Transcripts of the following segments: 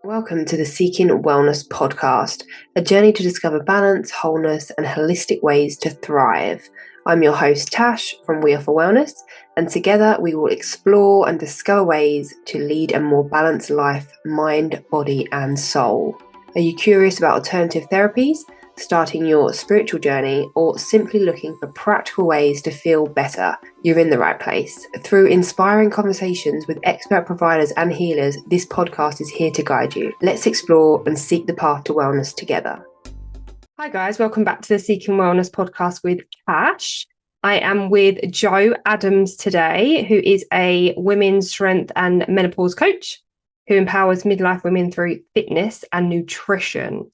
Welcome to the Seeking Wellness podcast, a journey to discover balance, wholeness, and holistic ways to thrive. I'm your host, Tash, from We Are for Wellness, and together we will explore and discover ways to lead a more balanced life, mind, body, and soul. Are you curious about alternative therapies, starting your spiritual journey, or simply looking for practical ways to feel better? You're in the right place. Through inspiring conversations with expert providers and healers, this podcast is here to guide you. Let's explore and seek the path to wellness together. Hi guys, welcome back to the Seeking Wellness podcast with Cash. I am with Jo Adams today, who is a women's strength and menopause coach who empowers midlife women through fitness and nutrition.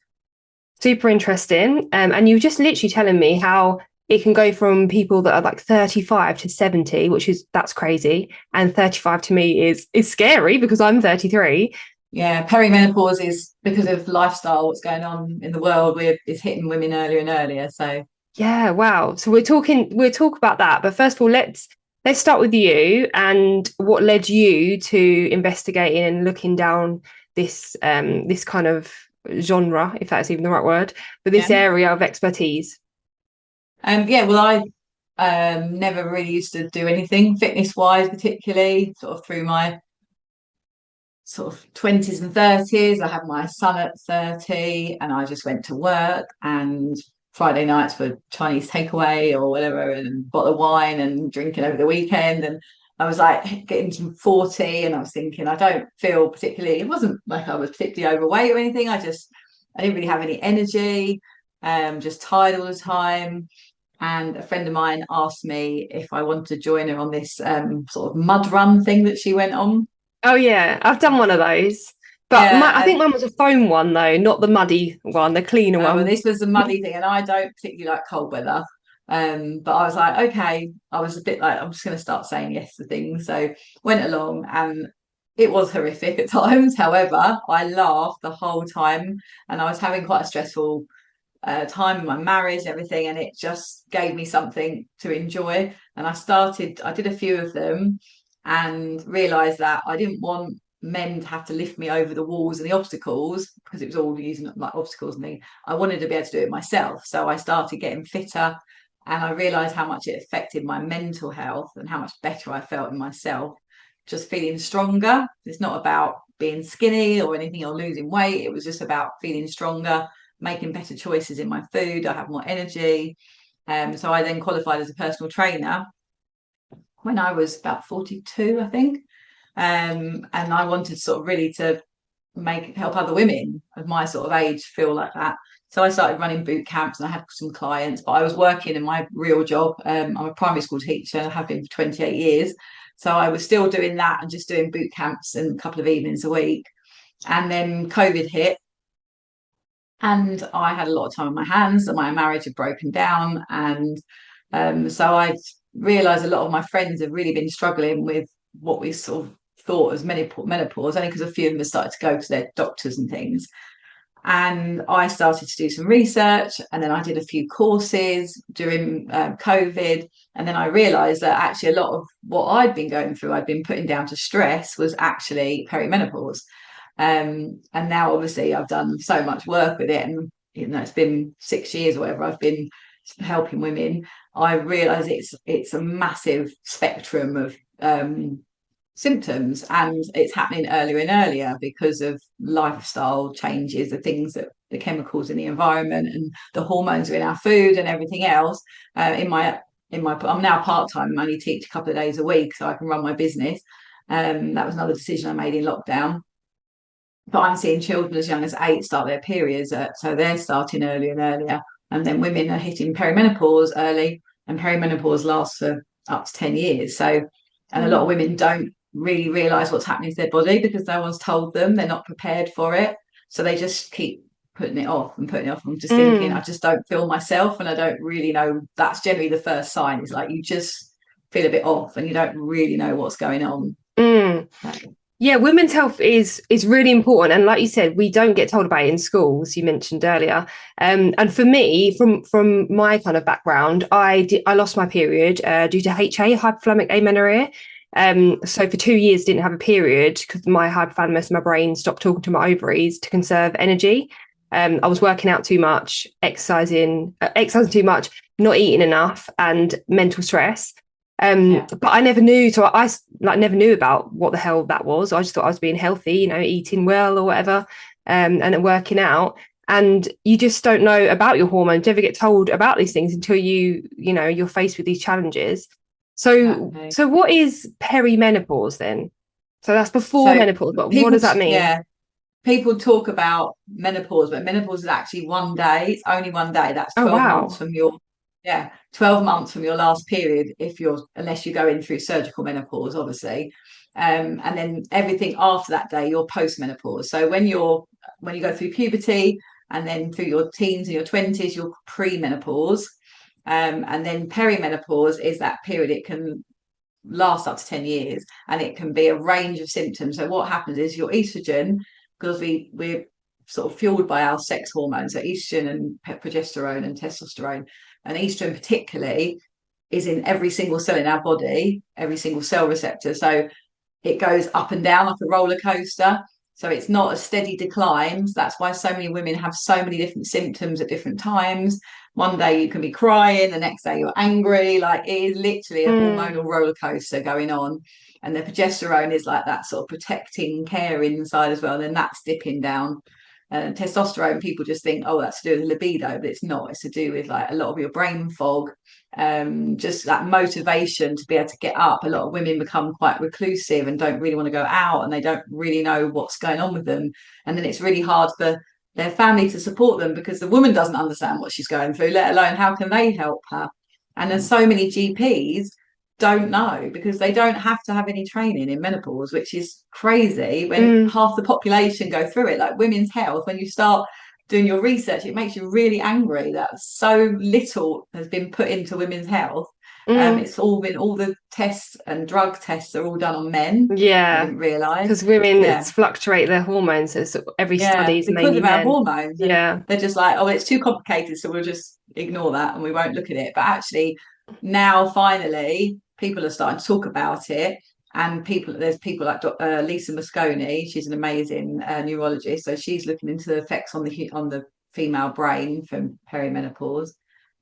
Super interesting. And you were just literally telling me how it can go from people that are like 35 to 70, that's crazy. And 35 to me is scary because I'm 33. Yeah, perimenopause is because of lifestyle, what's going on in the world, it's hitting women earlier and earlier. So yeah, wow. So we'll talk about that. But first of all, let's start with you and what led you to investigating and looking down this kind of genre, if that's even the right word, but this area of expertise. Well, I never really used to do anything fitness wise, particularly sort of through my sort of 20s and 30s. I had my son at 30 and I just went to work, and Friday nights were Chinese takeaway or whatever, and a bottle of wine and drinking over the weekend. And I was like getting to 40 and I was thinking, I don't feel particularly, it wasn't like I was particularly overweight or anything. I didn't really have any energy, just tired all the time. And a friend of mine asked me if I wanted to join her on this sort of mud run thing that she went on. Oh yeah, I've done one of those. But I think mine was a foam one though, not the muddy one, the cleaner one. Well, this was a muddy thing, and I don't particularly like cold weather. But I was like, okay, I was a bit like, I'm just going to start saying yes to things. So went along, and it was horrific at times. However, I laughed the whole time, and I was having quite a stressful time in my marriage and everything, and it just gave me something to enjoy. And I did a few of them and realized that I didn't want men to have to lift me over the walls and the obstacles, because it was all using like obstacles and things. I wanted to be able to do it myself. So I started getting fitter, and I realized how much it affected my mental health and how much better I felt in myself, just feeling stronger. It's not about being skinny or anything or losing weight. It was just about feeling stronger, making better choices in my food. I have more energy. So I then qualified as a personal trainer when I was about 42, I think. And I wanted sort of really to help other women of my sort of age feel like that. So I started running boot camps and I had some clients, but I was working in my real job. I'm a primary school teacher and I have been for 28 years. So I was still doing that and just doing boot camps and a couple of evenings a week. And then COVID hit, and I had a lot of time on my hands, and my marriage had broken down. And so I realised a lot of my friends have really been struggling with what we sort of thought as menopause, only because a few of them have started to go to their doctors and things. And I started to do some research, and then I did a few courses during COVID. And then I realised that actually a lot of what I'd been going through, I'd been putting down to stress, was actually perimenopause. And now obviously I've done so much work with it, and it's been 6 years or whatever I've been helping women. I realize it's a massive spectrum of symptoms, and it's happening earlier and earlier because of lifestyle changes, the chemicals in the environment and the hormones are in our food and everything else. I'm now part-time. I only teach a couple of days a week so I can run my business. That was another decision I made in lockdown. But I'm seeing children as young as 8 start their periods, so they're starting earlier and earlier. And then women are hitting perimenopause early, and perimenopause lasts for up to 10 years. So, and a lot of women don't really realise what's happening to their body because no one's told them, they're not prepared for it. So they just keep putting it off and putting it off. I'm just thinking, I just don't feel myself, and I don't really know. That's generally the first sign, is like you just feel a bit off and you don't really know what's going on. Yeah, women's health is really important, and like you said, we don't get told about it in schools. You mentioned earlier, and for me, from my kind of background, I lost my period due to HA, hypothalamic amenorrhea, So for 2 years, didn't have a period because my hypothalamus and my brain stopped talking to my ovaries to conserve energy. I was working out too much, exercising too much, not eating enough, and mental stress. But I never knew, so I like never knew about what the hell that was. I just thought I was being healthy, eating well or whatever, and working out. And you just don't know about your hormones. You never get told about these things until you're faced with these challenges. So what is perimenopause then? So that's before menopause, but what does that mean? Yeah, people talk about menopause, but menopause is actually one day. It's only one day. That's Oh 12 wow. months from your 12 months from your last period, unless you go in through surgical menopause, obviously. And then everything after that day, you're post-menopause. So when you go through puberty and then through your teens and your 20s, you're pre-menopause. And then perimenopause is that period. It can last up to 10 years and it can be a range of symptoms. So what happens is your estrogen, because we're sort of fueled by our sex hormones, so estrogen and progesterone and testosterone, and estrogen particularly is in every single cell in our body, every single cell receptor. So it goes up and down like a roller coaster. So it's not a steady decline. That's why so many women have so many different symptoms at different times. One day you can be crying, the next day you're angry. Like, it is literally a hormonal roller coaster going on. And the progesterone is like that sort of protecting care inside as well. And then that's dipping down. And testosterone, people just think, oh, that's to do with libido, but it's not. It's to do with like a lot of your brain fog, just that motivation to be able to get up. A lot of women become quite reclusive and don't really want to go out, and they don't really know what's going on with them. And then it's really hard for their family to support them because the woman doesn't understand what she's going through, let alone how can they help her. And there's so many GPs don't know because they don't have to have any training in menopause, which is crazy when half the population go through it. Like women's health, when you start doing your research, it makes you really angry that so little has been put into women's health. It's all the tests and drug tests are all done on men. I Yeah, didn't realise. because women fluctuate their hormones, so every study is because mainly of our men. hormones, and they're just like, oh, it's too complicated, so we'll just ignore that and we won't look at it. But actually, now finally, people are starting to talk about it, and there's people like Lisa Mosconi. She's an amazing neurologist, so she's looking into the effects on the female brain from perimenopause.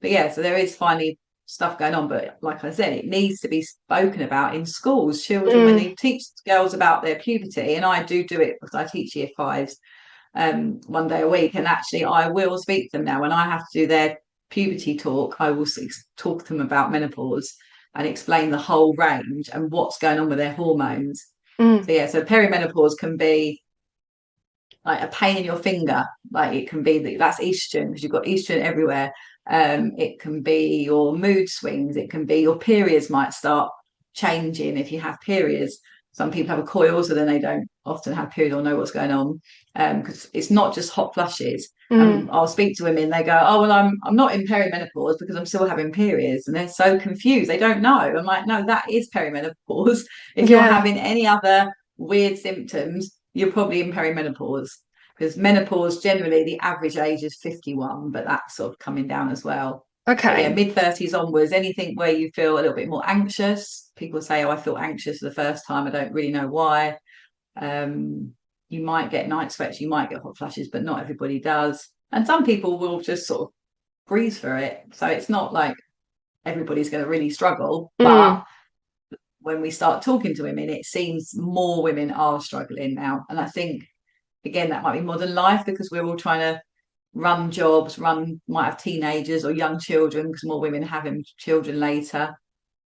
But yeah, so there is finally stuff going on, but like I said, it needs to be spoken about in schools. Children, when they teach girls about their puberty, and I do it because I teach year fives one day a week, and actually I will speak to them now when I have to do their puberty talk. I will talk to them about menopause and explain the whole range and what's going on with their hormones. So perimenopause can be like a pain in your finger. Like it can be that's estrogen, because you've got estrogen everywhere. It can be your mood swings. It can be your periods might start changing if you have periods. Some people have a coil, so then they don't often have period or know what's going on, because it's not just hot flushes. I'll speak to women, they go, oh, well, I'm not in perimenopause because I'm still having periods, and they're so confused, they don't know. I'm like, no, that is perimenopause. If you're having any other weird symptoms, you're probably in perimenopause, because menopause, generally the average age is 51, but that's sort of coming down as well. Okay. But mid-30s onwards, anything where you feel a little bit more anxious. People say, oh, I feel anxious for the first time, I don't really know why. You might get night sweats, you might get hot flushes, but not everybody does. And some people will just sort of breeze through it, so it's not like everybody's going to really struggle. But when we start talking to women, it seems more women are struggling now. And I think, again, that might be modern life, because we're all trying to run jobs, might have teenagers or young children, because more women having children later.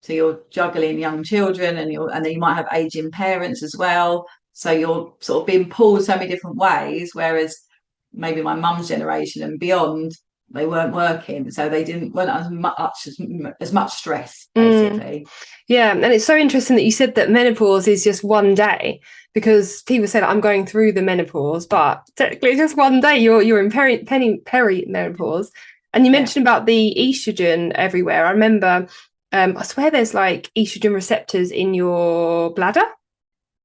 So you're juggling young children, and then you might have aging parents as well. So you're sort of being pulled so many different ways, whereas maybe my mum's generation and beyond, they weren't working, so they weren't as much stress, basically. Yeah, and it's so interesting that you said that menopause is just one day, because people say that I'm going through the menopause, but technically it's just one day. You're in perimenopause, and you mentioned about the estrogen everywhere. I remember, I swear there's like estrogen receptors in your bladder.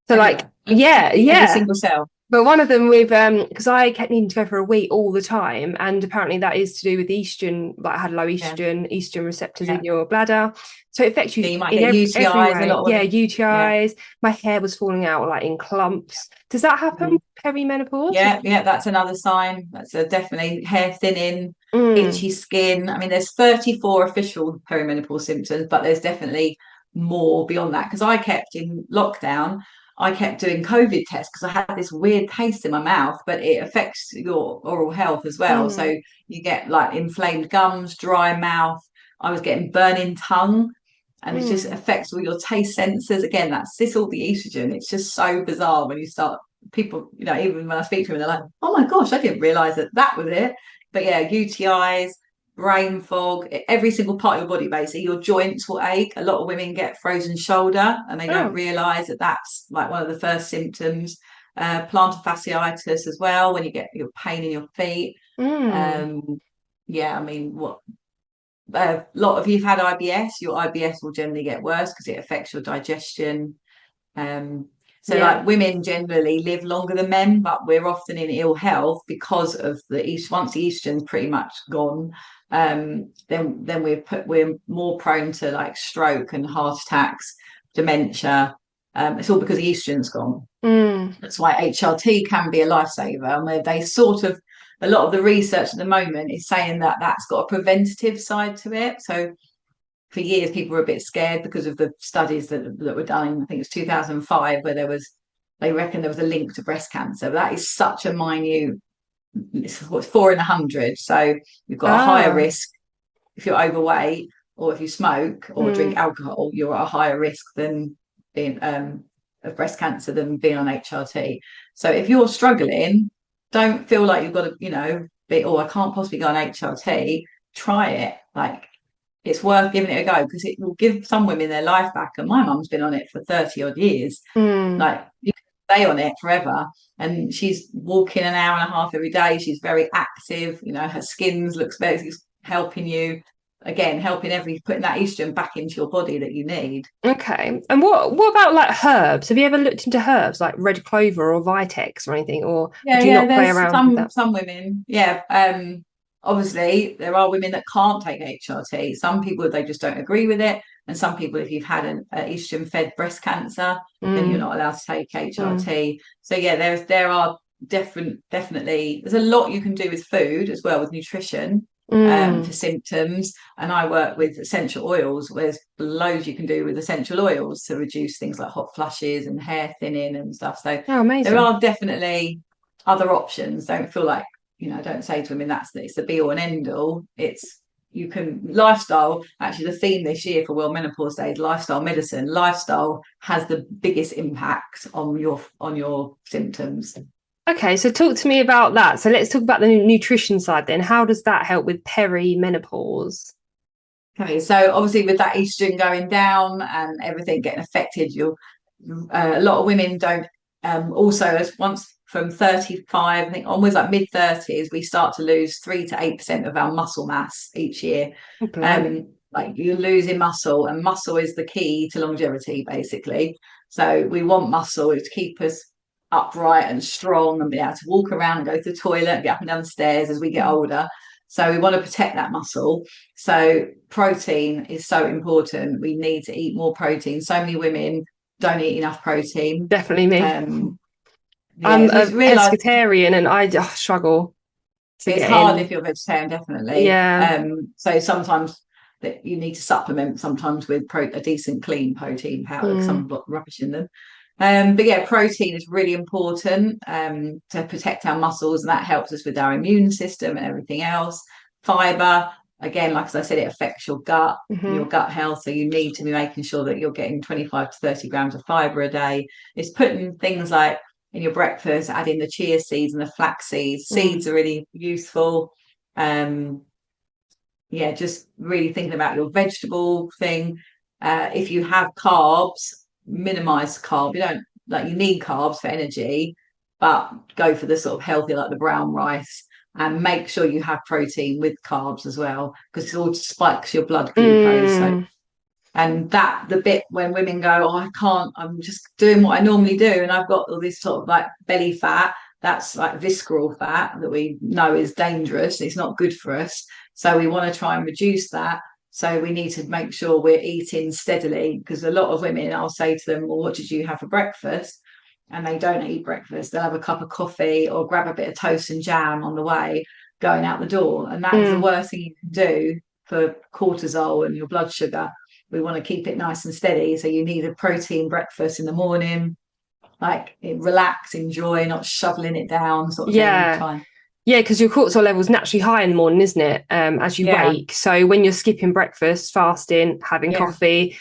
So everywhere. Every single cell. But one of them with because I kept needing to go for a wee all the time, and apparently that is to do with estrogen. Like I had low Yeah, estrogen receptors yeah. in your bladder, so it affects So you you might in get every UTIs, a way. lot of Yeah, women. Yeah. UTIs. My hair was falling out like in clumps. Does that happen Mhm. perimenopause? Yeah, that's another sign. That's a definitely hair thinning, Mm, itchy skin. I mean, there's 34 official perimenopause symptoms, but there's definitely more beyond that. Because I kept in lockdown, I kept doing COVID tests because I had this weird taste in my mouth, but it affects your oral health as well. mm, So you get like inflamed gums, dry mouth. I was getting burning tongue. And it just mm. affects all your taste sensors. Again, that's this all the estrogen. It's just so bizarre when you start people, even when I speak to them, they're like, "Oh my gosh, I didn't realize that was it." But yeah, UTIs, brain fog, every single part of your body, basically, your joints will ache. A lot of women get frozen shoulder, and they don't Oh, realize that that's like one of the first symptoms. Plantar fasciitis as well, when you get your pain in your feet. mm. Um, yeah, I mean, what a lot of you've had IBS, your IBS will generally get worse because it affects your digestion. So Yeah. like women generally live longer than men, but we're often in ill health because of once the estrogen's pretty much gone, then we're more prone to like stroke and heart attacks, dementia. It's all because the estrogen's gone. Mm, That's why HRT can be a lifesaver. And they sort of, a lot of the research at the moment is saying that that's got a preventative side to it. So for years people were a bit scared because of the studies that were done. I think it was 2005 where they reckon there was a link to breast cancer. But that is such a minute. It's what's 4 in 100. So you've got a higher ah, risk if you're overweight or if you smoke or drink mm. alcohol. You're at a higher risk than being of breast cancer than being on HRT. So if you're struggling, don't feel like you've got to be, oh, I can't possibly go on HRT. Try it. Like it's worth giving it a go because it will give some women their life back. And my mum's been on it for 30 odd years. Mm. Like you can stay on it forever. And she's walking an hour and a half every day. She's very active. Her skin looks better. It's helping you again, putting that estrogen back into your body that you need. Okay. And what about like herbs? Have you ever looked into herbs like red clover or vitex or anything, or Yeah, do you yeah. not play There's around with some that? some women. Yeah. Obviously, there are women that can't take HRT. Some people they just don't agree with it, and some people, if you've had an estrogen-fed breast cancer, then you're Mm, not allowed to take mm, HRT. So yeah, there are definitely there's a lot you can do with food as well with nutrition for mm. symptoms. And I work with essential oils. There's loads you can do with essential oils to reduce things like hot flushes and hair thinning and stuff. So Oh, there amazing. are definitely other options. Don't feel like don't say to women it's the be all and end all. It's you can lifestyle. Actually, the theme this year for World Menopause Day is lifestyle medicine. Lifestyle has the biggest impact on your symptoms. Okay, so talk to me about that. So let's talk about the nutrition side then. How does that help with perimenopause? Okay, so obviously with that estrogen going down and everything getting affected, a lot of women don't. Also, as once from 35, I think onwards, like mid 30s, we start to lose 3 to 8% of our muscle mass each year. Oh, blimey. Like you're losing muscle, and muscle is the key to longevity, basically. So we want muscle to keep us upright and strong and be able to walk around and go to the toilet and get up and down the stairs as we get Mm. older. So we want to protect that muscle. So protein is so important. We need to eat more protein. So many women don't eat enough protein. Definitely me. Um, yeah, I'm if a you realise pescatarian and I struggle to it's get hard in. if you're vegetarian, definitely. Yeah. So sometimes that you need to supplement sometimes with a decent clean protein powder because some Mm, have got rubbish in them. But yeah, protein is really important to protect our muscles, and that helps us with our immune system and everything else. Fiber, again, like as I said, it affects your gut and your hmm. gut health. So you need to be making sure that you're getting 25 to 30 grams of fiber a day. It's putting things like in your breakfast, add in the chia seeds and the flax seeds. Mm, Seeds are really useful. Um, yeah, just really thinking about your vegetable thing. If you have carbs, minimize carb. You don't like you need carbs for energy, but go for the sort of healthy like the brown rice and make sure you have protein with carbs as well because it all spikes your blood glucose. So mm. And that the bit when women go, oh, I can't, I'm just doing what I normally do, and I've got all this sort of like belly fat, that's like visceral fat that we know is dangerous. It's not good for us. So we want to try and reduce that. So we need to make sure we're eating steadily, because a lot of women, I'll say to them, well, what did you have for breakfast? And they don't eat breakfast. They'll have a cup of coffee or grab a bit of toast and jam on the way going out the door. And that's the worst thing you can do for cortisol and your blood sugar. We want to keep it nice and steady. So you need a protein breakfast in the morning, like relax, enjoy, not shoveling it down, sort of thing. Try. Yeah, because your cortisol level's naturally high in the morning, isn't it? As you wake. So when you're skipping breakfast, fasting, having coffee,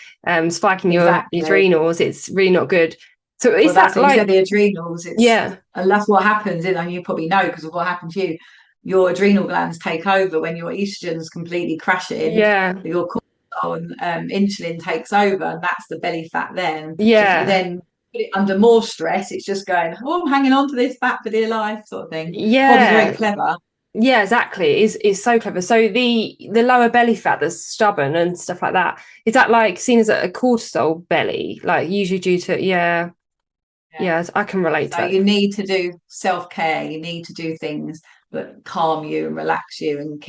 spiking your adrenals, it's really not good. So is that like the adrenals? And that's what happens. And you probably know because of what happened to you. Your adrenal glands take over when your estrogen's completely crashing. Yeah. Your cortisol and insulin takes over, and that's the belly fat then. Yeah. So if you then put it under more stress, it's just going, oh, I'm hanging on to this fat for dear life, sort of thing. Yeah. Bob's very clever. Yeah, exactly. It's so clever. So the lower belly fat that's stubborn and stuff like that, is that like seen as a cortisol belly? Like usually due to I can relate to that. You need to do self-care. You need to do things that calm you and relax you and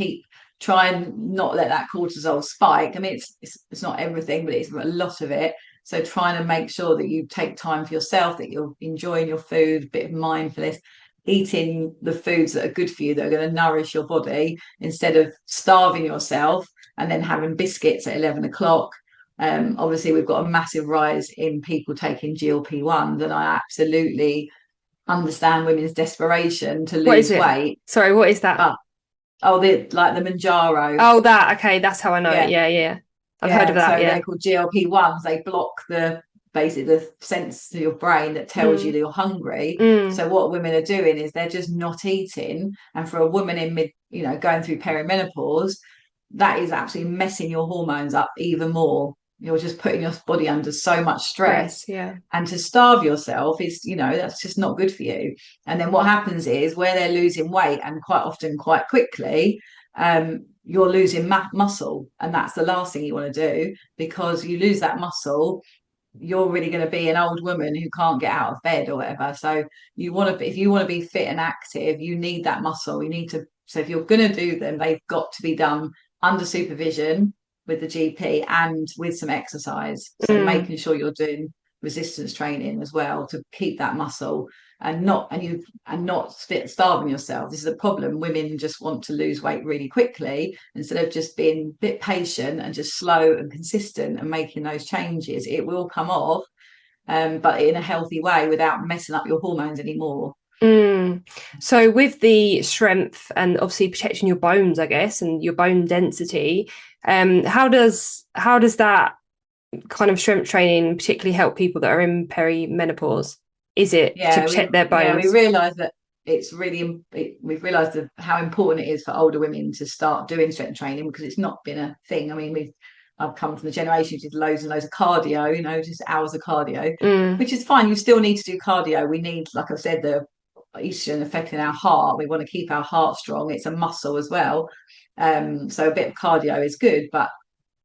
try and not let that cortisol spike. I mean, it's not everything, but it's a lot of it. So trying to make sure that you take time for yourself, that you're enjoying your food, a bit of mindfulness, eating the foods that are good for you, that are going to nourish your body, instead of starving yourself and then having biscuits at 11 o'clock. Obviously, we've got a massive rise in people taking GLP-1s, and I absolutely understand women's desperation to lose weight. Sorry, what is that? The Manjaro. Oh, that. Okay, that's how I know it. Yeah. I've heard of that. So they're called GLP-1s. They block basically the sense to your brain that tells you that you're hungry. So what women are doing is they're just not eating. And for a woman in going through perimenopause, that is absolutely messing your hormones up even more. You're just putting your body under so much stress. And to starve yourself is, that's just not good for you. And then what happens is, where they're losing weight, and quite often quite quickly, you're losing muscle, and that's the last thing you want to do, because you lose that muscle, you're really going to be an old woman who can't get out of bed or whatever. So if you want to be fit and active, you need that muscle. So if you're going to do them, they've got to be done under supervision with the GP and with some exercise. So making sure you're doing resistance training as well to keep that muscle, and not starving yourself. This is a problem. Women just want to lose weight really quickly, instead of just being a bit patient and just slow and consistent and making those changes. It will come off, but in a healthy way, without messing up your hormones anymore. So with the strength and obviously protecting your bones, I guess, and your bone density, how does that kind of strength training particularly help people that are in perimenopause? Is it to protect their bones? Yeah, we realise that we've realised how important it is for older women to start doing strength training, because it's not been a thing. I mean, I've come from the generation who did loads and loads of cardio, just hours of cardio, which is fine. You still need to do cardio. We need, like I said, the estrogen affecting our heart. We want to keep our heart strong. It's a muscle as well. So a bit of cardio is good, but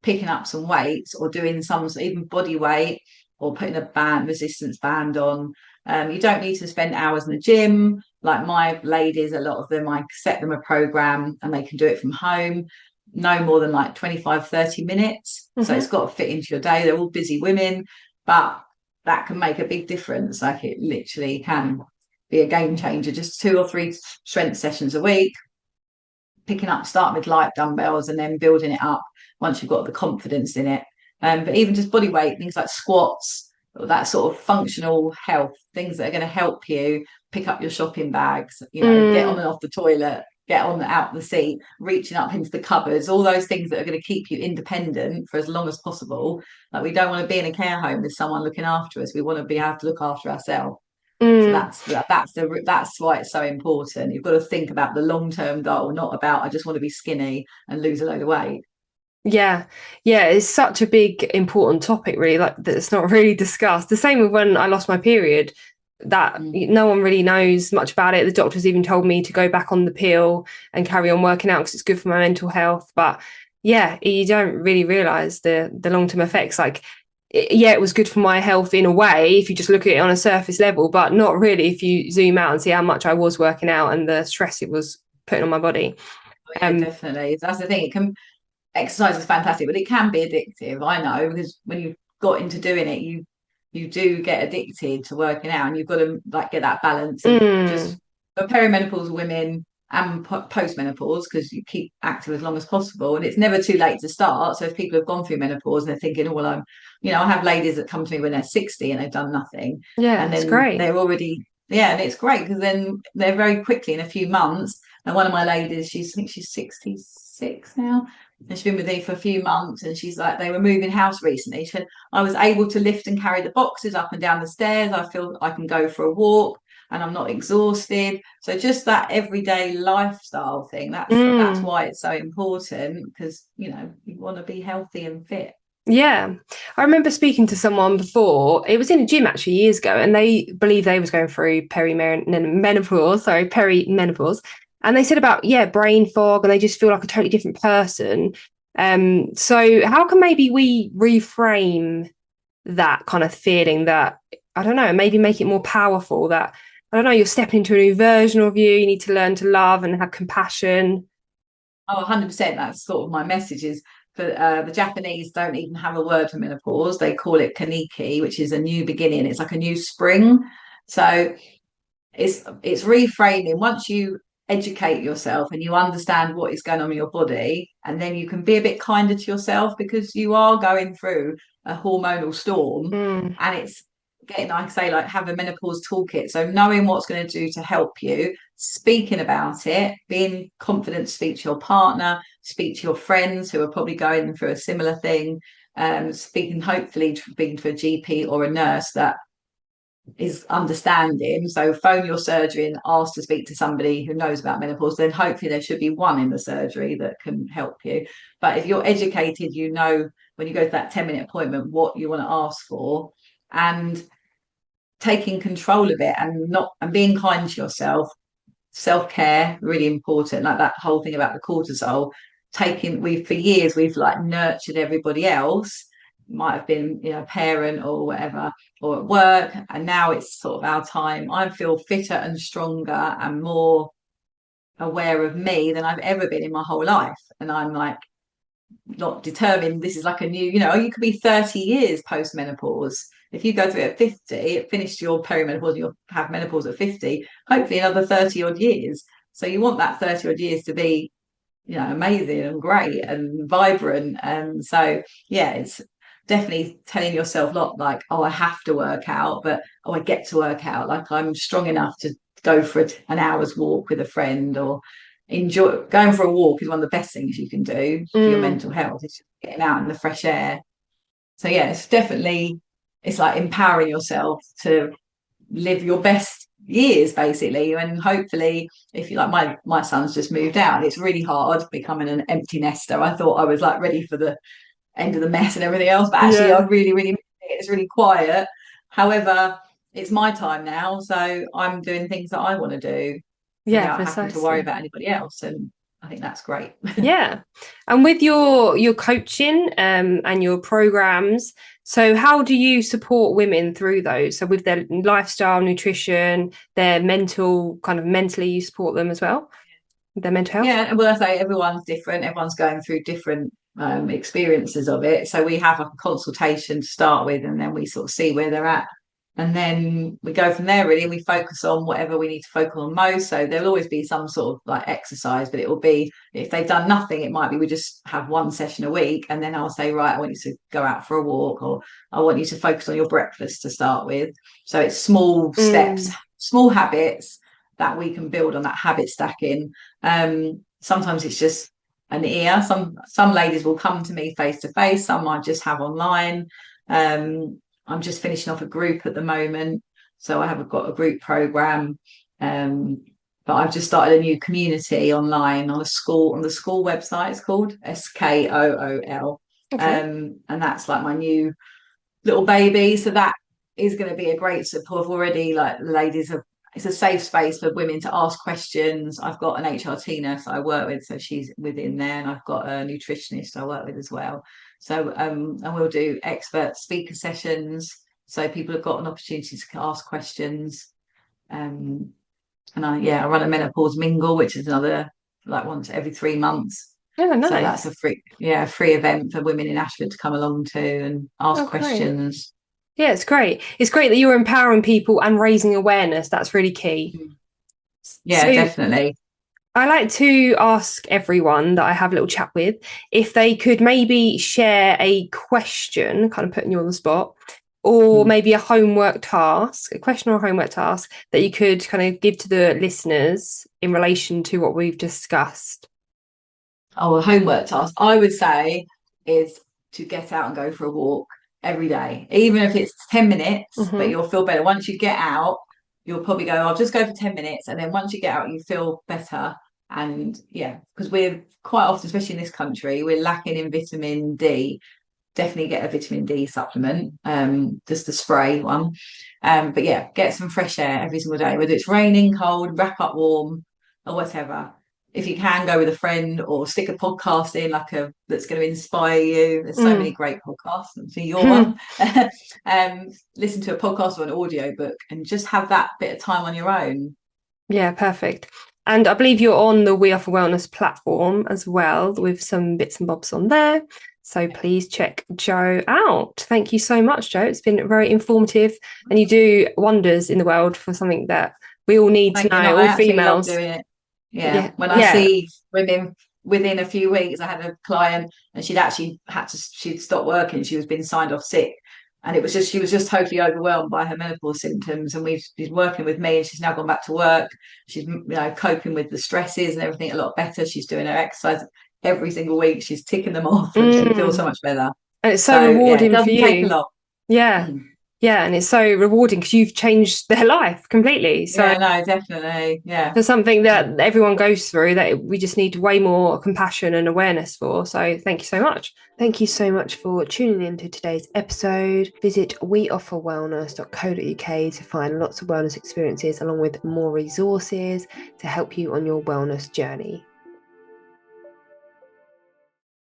picking up some weights or doing some even body weight, or putting a resistance band on. You don't need to spend hours in the gym. Like my ladies, a lot of them, I set them a program and they can do it from home, no more than like 25, 30 minutes. So it's got to fit into your day. They're all busy women, but that can make a big difference. Like, it literally can be a game changer. Just 2 or 3 strength sessions a week, start with light dumbbells and then building it up once you've got the confidence in it. But even just body weight, things like squats, that sort of functional health, things that are going to help you pick up your shopping bags, get on and off the toilet, get on out the seat, reaching up into the cupboards, all those things that are going to keep you independent for as long as possible. Like, we don't want to be in a care home with someone looking after us. We want to be able to look after ourselves. So that's why it's so important. You've got to think about the long-term goal, not about, I just want to be skinny and lose a load of weight. Yeah, it's such a big important topic, really, like that's not really discussed. The same with when I lost my period, that no one really knows much about it. The doctors even told me to go back on the pill and carry on working out because it's good for my mental health, but Yeah, you don't really realize the long-term effects. Like, yeah, it was good for my health in a way if you just look at it on a surface level, but not really if you zoom out and see how much I was working out and the stress it was putting on my body. Oh, yeah, definitely. That's the thing. It can exercise is fantastic, but it can be addictive. I know because when you've got into doing it, you do get addicted to working out, and you've got to like get that balance of mm, just for perimenopausal women and postmenopause because you keep active as long as possible, and it's never too late to start. So if people have gone through menopause and they're thinking, oh well, I have ladies that come to me when they're 60 and they've done nothing, yeah, and it's then great. they're already yeah, and it's great because then they're very quickly in a few months. And one of my ladies, I think she's 66 now, and she's been with me for a few months, and she's like, they were moving house recently. She said, I was able to lift and carry the boxes up and down the stairs. I feel I can go for a walk and I'm not exhausted. So just that everyday lifestyle thing, that's Mm. why it's so important because you want to be healthy and fit. Yeah. I remember speaking to someone before, it was in a gym actually years ago, and they believed they was going through perimenopause. And they said about, yeah, brain fog, and they just feel like a totally different person. So how can maybe we reframe that kind of feeling that, I don't know, maybe make it more powerful that, I don't know, you're stepping into a new version of you need to learn to love and have compassion. Oh, 100%. That's sort of my message is for the Japanese don't even have a word for menopause. They call it kaniki, which is a new beginning. It's like a new spring. So it's reframing. Once you educate yourself and you understand what is going on in your body, and then you can be a bit kinder to yourself because you are going through a hormonal storm, Mm, and it's getting, like I say, like have a menopause toolkit. So knowing what's going to do to help you, speaking about it, being confident to speak to your partner, speak to your friends who are probably going through a similar thing, hopefully speaking to a GP or a nurse that is understanding. So phone your surgery and ask to speak to somebody who knows about menopause. Then hopefully there should be one in the surgery that can help you. But if you're educated, you know when you go to that 10-minute appointment what you want to ask for, and taking control of it and being kind to yourself. Self-care really important, like that whole thing about the cortisol. Taking we For years we've like nurtured everybody else, might have been a parent or whatever, or at work, and now it's sort of our time. I feel fitter and stronger and more aware of me than I've ever been in my whole life, and I'm like not determined this is like a new, you could be 30 years post menopause. If you go through it at 50, it finished your perimenopause and you'll have menopause at 50, hopefully another 30 odd years. So you want that 30 odd years to be, amazing and great and vibrant. And so, yeah, it's definitely telling yourself not like, oh, I have to work out, but oh, I get to work out. Like I'm strong enough to go for an hour's walk with a friend, or enjoy going for a walk is one of the best things you can do for your mm, mental health. It's just getting out in the fresh air. So yeah, it's like empowering yourself to live your best years basically. And hopefully, if you like, my son's just moved out, it's really hard becoming an empty nester. I thought I was like ready for the end of the mess and everything else, but actually I yeah. really it's really quiet. However, it's my time now, so I'm doing things that I want to do Yeah, without having to worry precisely. about anybody else, and I think that's great. Yeah. And with your coaching and your programs, so how do you support women through those? So with their lifestyle, nutrition, their mental, kind of mentally, you support them as well, their mental health? Yeah, well, I say everyone's different. Everyone's going through different experiences of it. So we have a consultation to start with, and then we sort of see where they're at, and then we go from there. Really, and we focus on whatever we need to focus on most. So there'll always be some sort of like exercise, but it will be if they've done nothing, it might be we just have one session a week, and then I'll say, right, I want you to go out for a walk, or I want you to focus on your breakfast to start with. So it's small steps, Mm, small habits that we can build on that habit stacking. Sometimes it's just an ear. Some ladies will come to me face to face. Some I just have online. I'm just finishing off a group at the moment, so I have got a group program. But I've just started a new community online on the school website. It's called SKOOL, okay. and that's like my new little baby. So that is going to be a great support. I've already like the ladies have it's a safe space for women to ask questions. I've got an HRT nurse I work with, so she's within there, and I've got a nutritionist I work with as well. So and we'll do expert speaker sessions, so people have got an opportunity to ask questions. And I run a menopause mingle, which is another like once every 3 months. Oh, So nice. that's a free event for women in Ashford to come along to and ask Oh, great. questions. Yeah, it's great. It's great that you're empowering people and raising awareness. That's really key. Yeah, So definitely. I like to ask everyone that I have a little chat with if they could maybe share a question, kind of putting you on the spot, or maybe a homework task, a question or a homework task that you could kind of give to the listeners in relation to what we've discussed. Oh, a homework task, I would say, is to get out and go for a walk every day, even if it's 10 minutes, but Mm-hmm. you'll feel better. Once you get out, you'll probably go, I'll just go for 10 minutes. And then once you get out, you feel better. And yeah, because we're quite often, especially in this country, we're lacking in vitamin D. Definitely get a vitamin D supplement, just the spray one. But yeah, get some fresh air every single day, whether it's raining, cold, wrap up warm, or whatever. If you can, go with a friend or stick a podcast in, that's going to inspire you. There's so many Mm. great podcasts, and see your one. Listen to a podcast or an audio book, and just have that bit of time on your own. Yeah, perfect. And I believe you're on the We Offer Wellness platform as well, with some bits and bobs on there. So please check Jo out. Thank you so much, Jo. It's been very informative, and you do wonders in the world for something that we all need to Thank you. No, know, I all absolutely love females. doing it. Yeah. Yeah, When I yeah. see women within a few weeks, I had a client and she'd stopped working. She was being signed off sick. And she was just totally overwhelmed by her menopause symptoms. And she's working with me and she's now gone back to work. She's, coping with the stresses and everything a lot better. She's doing her exercise every single week. She's ticking them off and she feels so Mm. much better. And it's so So yeah, it rewarding for doesn't take a you. lot. Yeah, Mm. yeah. And it's so rewarding because you've changed their life completely. So Yeah, no, definitely. Yeah. for something that everyone goes through that we just need way more compassion and awareness for. So thank you so much. Thank you so much for tuning into today's episode. Visit weofferwellness.co.uk to find lots of wellness experiences along with more resources to help you on your wellness journey.